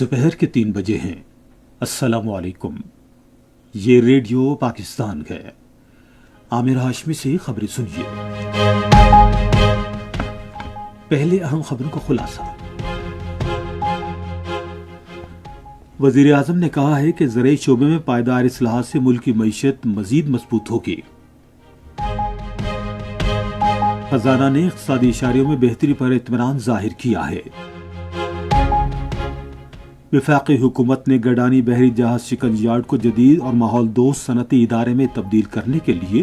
دوپہر کے 3 بجے ہیں۔ السلام علیکم، یہ ریڈیو پاکستان ہے۔ عامر ہاشمی سے خبریں سنیے۔ پہلے اہم خبروں کا خلاصہ۔ وزیر اعظم نے کہا ہے کہ زرعی شعبے میں پائیدار اصلاحات سے ملک کی معیشت مزید مضبوط ہوگی۔ خزانہ نے اقتصادی اشاریوں میں بہتری پر اطمینان ظاہر کیا ہے۔ وفاقی حکومت نے گڈانی بحری جہاز شکنج یارڈ کو جدید اور ماحول دوست صنعتی ادارے میں تبدیل کرنے کے لیے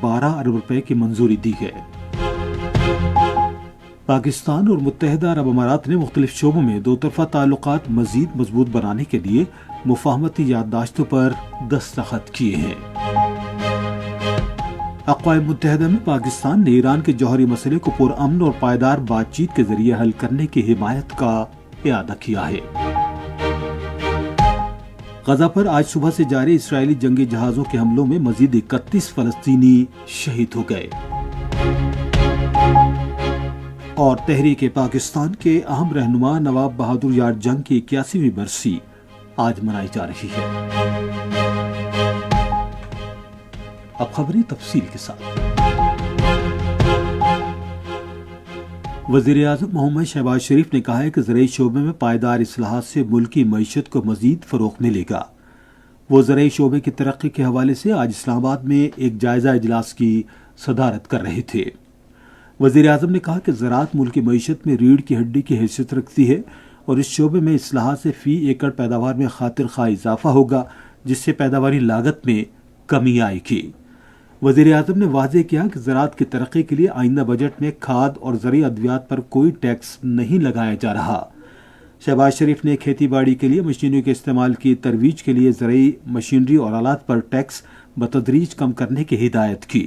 12 ارب روپے کی منظوری دی ہے۔ پاکستان اور متحدہ عرب امارات نے مختلف شعبوں میں دو طرفہ تعلقات مزید مضبوط بنانے کے لیے مفاہمتی یادداشتوں پر دستخط کیے ہیں۔ اقوام متحدہ میں پاکستان نے ایران کے جوہری مسئلے کو پرامن اور پائیدار بات چیت کے ذریعے حل کرنے کی حمایت کا اعادہ کیا ہے۔ غزہ پر آج صبح سے جاری اسرائیلی جنگی جہازوں کے حملوں میں مزید 31 فلسطینی شہید ہو گئے۔ اور تحریک پاکستان کے اہم رہنما نواب بہادر یار جنگ کی 81ویں برسی آج منائی جا رہی ہے۔ اب خبریں تفصیل کے ساتھ۔ وزیر اعظم محمد شہباز شریف نے کہا ہے کہ زرعی شعبے میں پائیدار اصلاحات سے ملکی معیشت کو مزید فروغ ملے گا۔ وہ زرعی شعبے کی ترقی کے حوالے سے آج اسلام آباد میں ایک جائزہ اجلاس کی صدارت کر رہے تھے۔ وزیر اعظم نے کہا کہ زراعت ملک کی معیشت میں ریڑھ کی ہڈی کی حیثیت رکھتی ہے اور اس شعبے میں اصلاحات سے فی ایکڑ پیداوار میں خاطر خواہ اضافہ ہوگا، جس سے پیداواری لاگت میں کمی آئے گی۔ وزیر اعظم نے واضح کیا کہ زراعت کی ترقی کے لیے آئندہ بجٹ میں کھاد اور زرعی ادویات پر کوئی ٹیکس نہیں لگایا جا رہا۔ شہباز شریف نے کھیتی باڑی کے لیے مشینوں کے استعمال کی ترویج کے لیے زرعی مشینری اور آلات پر ٹیکس بتدریج کم کرنے کی ہدایت کی۔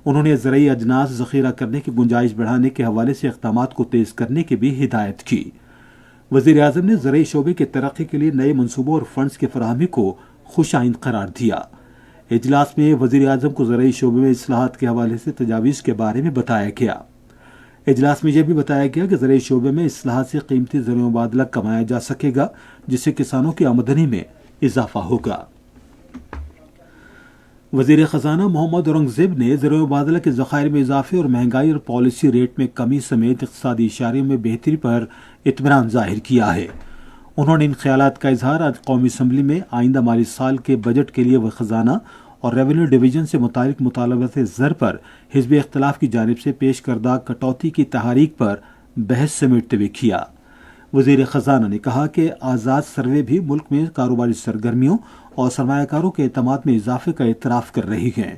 انہوں نے زرعی اجناس ذخیرہ کرنے کی گنجائش بڑھانے کے حوالے سے اقدامات کو تیز کرنے کی بھی ہدایت کی۔ وزیر اعظم نے زرعی شعبے کی ترقی کے لیے نئے منصوبوں اور فنڈز کی فراہمی کو خوش آئند قرار دیا۔ اجلاس میں وزیر اعظم کو زرعی شعبے میں اصلاحات کے حوالے سے تجاویز کے بارے میں بتایا گیا۔ اجلاس میں یہ بھی بتایا گیا کہ زرعی شعبے میں اصلاحات سے قیمتی زرعی مبادلہ کمایا جا سکے گا، جس سے کسانوں کی آمدنی میں اضافہ ہوگا۔ وزیر خزانہ محمد اورنگزیب نے زرعی مبادلہ کے ذخائر میں اضافے اور مہنگائی اور پالیسی ریٹ میں کمی سمیت اقتصادی اشاریوں میں بہتری پر اطمینان ظاہر کیا ہے۔ انہوں نے ان خیالات کا اظہار آج قومی اسمبلی میں آئندہ مالی سال کے بجٹ کے لیے خزانہ اور ریونیو ڈویژن سے متعلق مطالبات زر پر حزب اختلاف کی جانب سے پیش کردہ کٹوتی کی تحریک پر بحث سمیٹتے ہوئے کیا۔ وزیر خزانہ نے کہا کہ آزاد سروے بھی ملک میں کاروباری سرگرمیوں اور سرمایہ کاروں کے اعتماد میں اضافے کا اعتراف کر رہی ہیں۔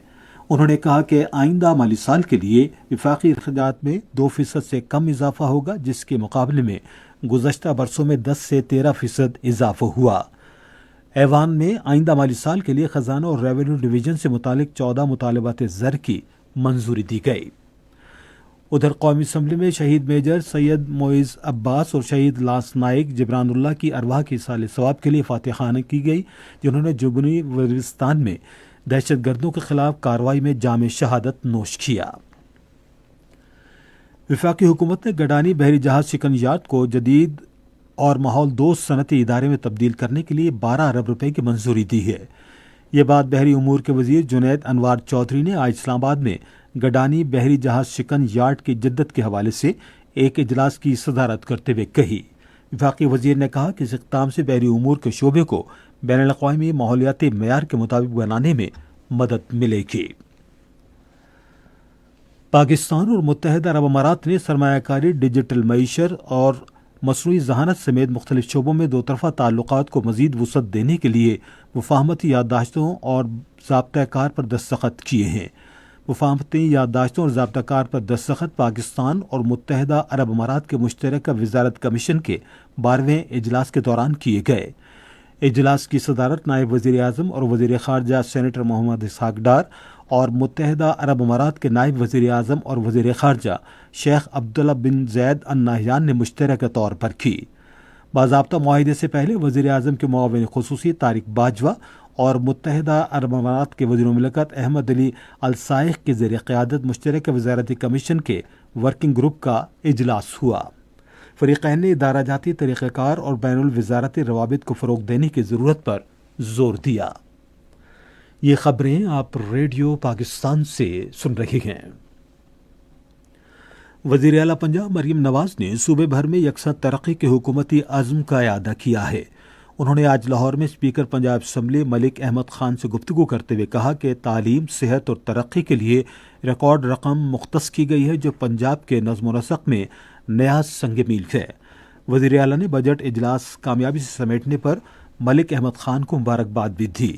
انہوں نے کہا کہ آئندہ مالی سال کے لیے وفاقی اخراجات میں 2% سے کم اضافہ ہوگا، جس کے مقابلے میں گزشتہ برسوں میں 10 سے 13% اضافہ ہوا۔ ایوان میں آئندہ مالی سال کے لیے خزانہ اور ریونیو ڈویژن سے متعلق 14 مطالبات زر کی منظوری دی گئی۔ ادھر قومی اسمبلی میں شہید میجر سید معیز عباس اور شہید لاس نائک جبران اللہ کی ارواح کی ایصال ثواب کے لیے فاتح خوانی کی گئی، جنہوں نے جنوبی وزیرستان میں دہشت گردوں کے خلاف کارروائی میں جام شہادت نوش کیا۔ وفاقی حکومت نے گڈانی بحری جہاز شکنج یارڈ کو جدید اور ماحول دوست صنعتی ادارے میں تبدیل کرنے کے لیے 12 ارب روپے کی منظوری دی ہے۔ یہ بات بحری امور کے وزیر جنید انوار چودھری نے آج اسلام آباد میں گڈانی بحری جہاز شکنج یارڈ کی جدت کے حوالے سے ایک اجلاس کی صدارت کرتے ہوئے کہی۔ وفاقی وزیر نے کہا کہ اس اقدام سے بحری امور کے شعبے کو بین الاقوامی ماحولیاتی معیار کے مطابق بنانے میں مدد ملے گی۔ پاکستان اور متحدہ عرب امارات نے سرمایہ کاری، ڈیجیٹل معیشت اور مصنوعی ذہانت سمیت مختلف شعبوں میں دو طرفہ تعلقات کو مزید وسعت دینے کے لیے مفاہمتی یادداشتوں اور ضابطہ کار پر دستخط کیے ہیں۔ مفاہمتی یادداشتوں اور ضابطہ کار پر دستخط پاکستان اور متحدہ عرب امارات کے مشترکہ وزارت کمیشن کے 12ویں اجلاس کے دوران کیے گئے۔ اجلاس کی صدارت نائب وزیر اعظم اور وزیر خارجہ سینیٹر محمد اسحاق ڈار اور متحدہ عرب امارات کے نائب وزیر اعظم اور وزیر خارجہ شیخ عبداللہ بن زید ال نہیان نے مشترکہ طور پر کی۔ باضابطہ معاہدے سے پہلے وزیر اعظم کے معاون خصوصی طارق باجوہ اور متحدہ عرب امارات کے وزیر مملکت احمد علی السائق کے زیر قیادت مشترکہ وزارتی کمیشن کے ورکنگ گروپ کا اجلاس ہوا۔ فریقین نے ادارہ جاتی طریقہ کار اور بین الوزارتی روابط کو فروغ دینے کی ضرورت پر زور دیا۔ یہ خبریں آپ ریڈیو پاکستان سے سن رہے ہیں۔ وزیر اعلیٰ پنجاب مریم نواز نے صوبے بھر میں یکساں ترقی کے حکومتی عزم کا اعادہ کیا ہے۔ انہوں نے آج لاہور میں اسپیکر پنجاب اسمبلی ملک احمد خان سے گفتگو کرتے ہوئے کہا کہ تعلیم، صحت اور ترقی کے لیے ریکارڈ رقم مختص کی گئی ہے، جو پنجاب کے نظم و نسق میں نیا سنگ میل ہے۔ وزیر اعلیٰ نے بجٹ اجلاس کامیابی سے سمیٹنے پر ملک احمد خان کو مبارکباد بھی دی۔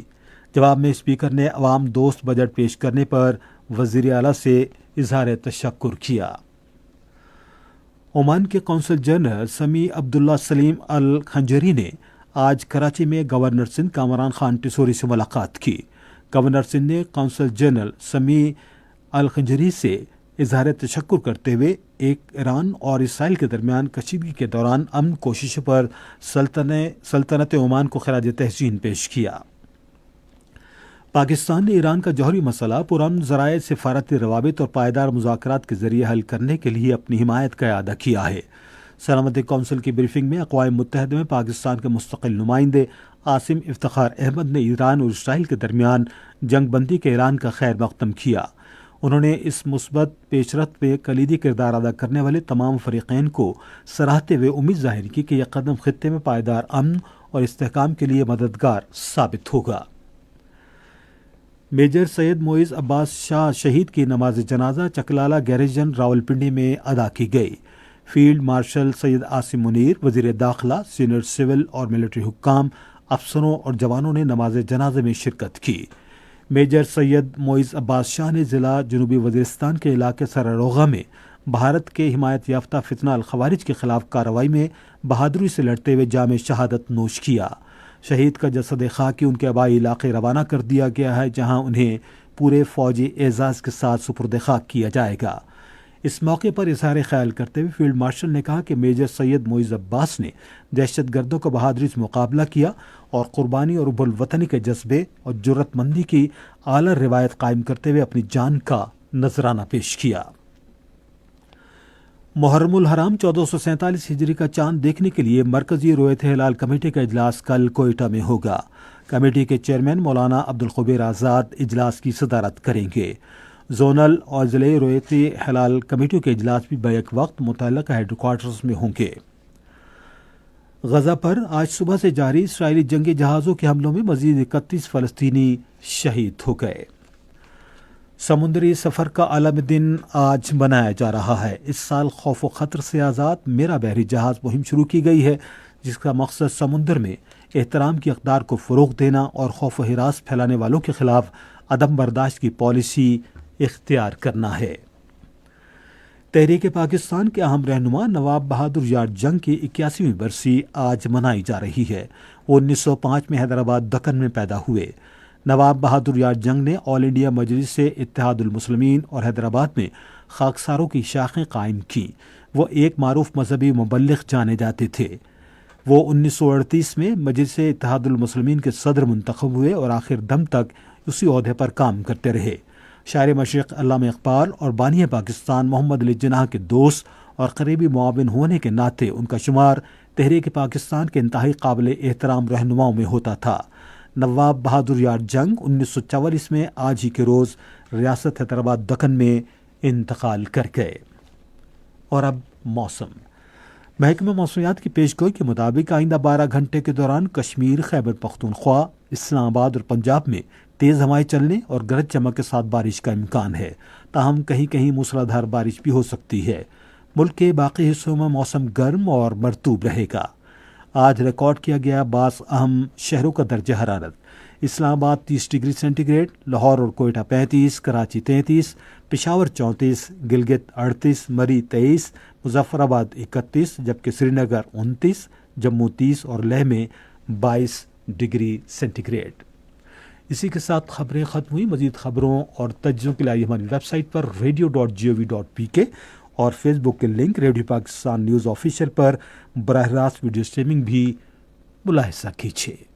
جواب میں اسپیکر نے عوام دوست بجٹ پیش کرنے پر وزیر اعلیٰ سے اظہار تشکر کیا۔ عمان کے قونصل جنرل سمیع عبداللہ سلیم الخنجری نے آج کراچی میں گورنر سندھ کامران خان ٹیسوری سے ملاقات کی۔ گورنر سندھ نے قونصل جنرل سمیع الخنجری سے اظہار تشکر کرتے ہوئے ایران اور اسرائیل کے درمیان کشیدگی کے دوران امن کوششوں پر سلطنت عمان کو خراج تحسین پیش کیا۔ پاکستان نے ایران کا جوہری مسئلہ پرامن ذرائع، سفارتی روابط اور پائیدار مذاکرات کے ذریعے حل کرنے کے لیے اپنی حمایت کا اعادہ کیا ہے۔ سلامتی کونسل کی بریفنگ میں اقوام متحدہ میں پاکستان کے مستقل نمائندے عاصم افتخار احمد نے ایران اور اسرائیل کے درمیان جنگ بندی کے اعلان کا خیر مقدم کیا۔ انہوں نے اس مثبت پیش رفت میں کلیدی کردار ادا کرنے والے تمام فریقین کو سراہتے ہوئے امید ظاہر کی کہ یہ قدم خطے میں پائیدار امن اور استحکام کے لیے مددگار ثابت ہوگا۔ میجر سید معیز عباس شاہ شہید کی نماز جنازہ چکلالہ گیریجن راولپنڈی میں ادا کی گئی۔ فیلڈ مارشل سید عاصم منیر، وزیر داخلہ، سینئر سول اور ملٹری حکام، افسروں اور جوانوں نے نماز جنازے میں شرکت کی۔ میجر سید معیز عباس شاہ نے ضلع جنوبی وزیرستان کے علاقے سراروغہ میں بھارت کے حمایت یافتہ فتنہ الخوارج کے خلاف کارروائی میں بہادری سے لڑتے ہوئے جام شہادت نوش کیا۔ شہید کا جسد خاکی ان کے آبائی علاقے روانہ کر دیا گیا ہے، جہاں انہیں پورے فوجی اعزاز کے ساتھ سپرد خاک کیا جائے گا۔ اس موقع پر اظہار خیال کرتے ہوئے فیلڈ مارشل نے کہا کہ میجر سید معیز عباس نے دہشت گردوں کو بہادری سے مقابلہ کیا اور قربانی اور حب الوطنی کے جذبے اور جرت مندی کی اعلیٰ روایت قائم کرتے ہوئے اپنی جان کا نذرانہ پیش کیا۔ محرم الحرام 1447 ہجری کا چاند دیکھنے کے لیے مرکزی رویت ہلال کمیٹی کا اجلاس کل کوئٹہ میں ہوگا۔ کمیٹی کے چیئرمین مولانا عبدالخبیر آزاد اجلاس کی صدارت کریں گے۔ زونل اور ضلعی رویتی ہلال کمیٹیوں کے اجلاس بھی بیک وقت متعلقہ ہیڈ کوارٹرز میں ہوں گے۔ غزہ پر آج صبح سے جاری اسرائیلی جنگی جہازوں کے حملوں میں مزید 31 فلسطینی شہید ہو گئے۔ سمندری سفر کا عالمی دن آج منایا جا رہا ہے۔ اس سال خوف و خطر سے آزاد میرا بحری جہاز مہم شروع کی گئی ہے، جس کا مقصد سمندر میں احترام کی اقدار کو فروغ دینا اور خوف و ہراس پھیلانے والوں کے خلاف عدم برداشت کی پالیسی اختیار کرنا ہے۔ تحریک پاکستان کے اہم رہنما نواب بہادر یار جنگ کی 81ویں برسی آج منائی جا رہی ہے۔ وہ 1905 میں حیدرآباد دکن میں پیدا ہوئے۔ نواب بہادر یار جنگ نے آل انڈیا مجلس اتحاد المسلمین اور حیدرآباد میں خاکساروں کی شاخیں قائم کیں۔ وہ ایک معروف مذہبی مبلغ جانے جاتے تھے۔ وہ 1938 میں مجلس اتحاد المسلمین کے صدر منتخب ہوئے اور آخر دم تک اسی عہدے پر کام کرتے رہے۔ شاعر مشرق علامہ اقبال اور بانی پاکستان محمد علی جناح کے دوست اور قریبی معاون ہونے کے ناطے ان کا شمار تحریک پاکستان کے انتہائی قابل احترام رہنماؤں میں ہوتا تھا۔ نواب بہادر یار جنگ 1944 میں آج ہی کے روز ریاست حیدرآباد دکن میں انتقال کر گئے۔ اور اب موسم۔ محکمہ موسمیات کی پیشگوئی کے مطابق آئندہ 12 گھنٹے کے دوران کشمیر، خیبر پختونخوا، اسلام آباد اور پنجاب میں تیز ہوائیں چلنے اور گرج چمک کے ساتھ بارش کا امکان ہے، تاہم کہیں کہیں موسلا دھار بارش بھی ہو سکتی ہے۔ ملک کے باقی حصوں میں موسم گرم اور مرطوب رہے گا۔ آج ریکارڈ کیا گیا بعض اہم شہروں کا درجہ حرارت: اسلام آباد 30 ڈگری سینٹی گریڈ، لاہور اور کوئٹہ 35، کراچی 33، پشاور 34، گلگت 38، مری 23، مظفر آباد 31، جبکہ سری نگر 29، جموں 30 اور لیہ میں 22 ڈگری سینٹی گریڈ۔ اسی کے ساتھ خبریں ختم ہوئی۔ مزید خبروں اور تجزیوں کے لیے ہماری ویب سائٹ پر radio.gov.pk اور فیس بک کے link radio Pakistan news official پر براہ راست ویڈیو اسٹریمنگ بھی ملاحظہ کیجیے۔